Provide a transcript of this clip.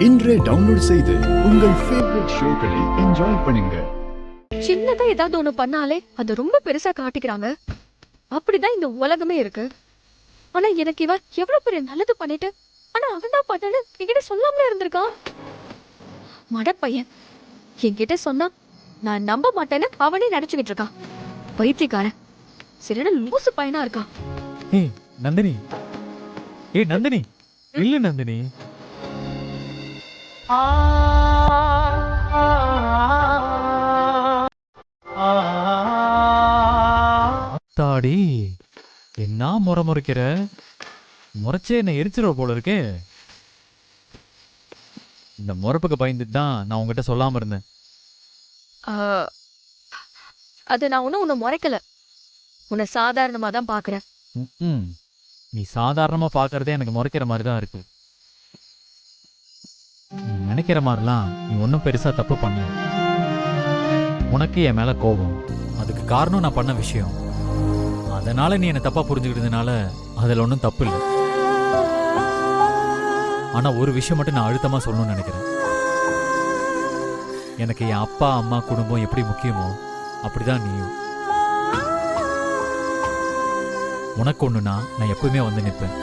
இன்றே டவுன்லோட் செய்து உங்கள் ஃபேவரட் ஷோக்களை என்ஜாய் பண்ணுங்க. சின்னதா ஏதாவது ஒண்ணு பண்ணாலே அது ரொம்ப பெருசா காட்டிக்கிறாங்க. அப்படிதான் இந்த உலகமே இருக்கு. ஆனா எனக்கு இவன் எவ்வளவு பெரிய நல்லது பண்ணிட்டு, ஆனா அவன் தான் பண்ணனு என்கிட்ட சொல்லாமலே இருந்திருக்கான். மட பையன் என்கிட்ட சொன்னா நான் நம்ப மாட்டேன்னு அவனே நினைச்சுக்கிட்டு இருக்கான். பைத்தியக்காரன், சரியான லூசு பையனா இருக்கான். ஏய் நந்தினி, ஏய் நந்தினி, இல்ல நந்தினி. ஆத்தாடி, என்ன முறைக்கிற? முறைச்சே என்ன எரிச்சிருவ போல இருக்கே. இந்த முறைப்புக்கு பயந்துட்டு தான் நான் உங்ககிட்ட சொல்லாம இருந்தேன். அது நான் ஒன்னும் உன்னை முறைக்கல, உன்னை சாதாரணமா தான் பாக்குறேன். நீ சாதாரணமா பாக்குறதே எனக்கு முறைக்கிற மாதிரி தான் இருக்கு. நீ நினைக்கிற மாதிரிலாம் நீ ஒன்றும் பெருசா தப்பு பண்ண. உனக்கு என் மேல கோபம், அதுக்கு காரணம் நான் பண்ண விஷயம். அதனால நீ என்ன தப்பா புரிஞ்சுக்கிட்டதுனால அதுல ஒன்றும் தப்பு இல்லை. ஆனா ஒரு விஷயம் மட்டும் நான் அழுத்தமா சொல்லணும்னு நினைக்கிறேன். எனக்கு என் அப்பா அம்மா குடும்பம் எப்படி முக்கியமோ அப்படிதான் நீயும். உனக்கு ஒண்ணுனா நான் எப்பவுமே வந்து நிற்பேன்.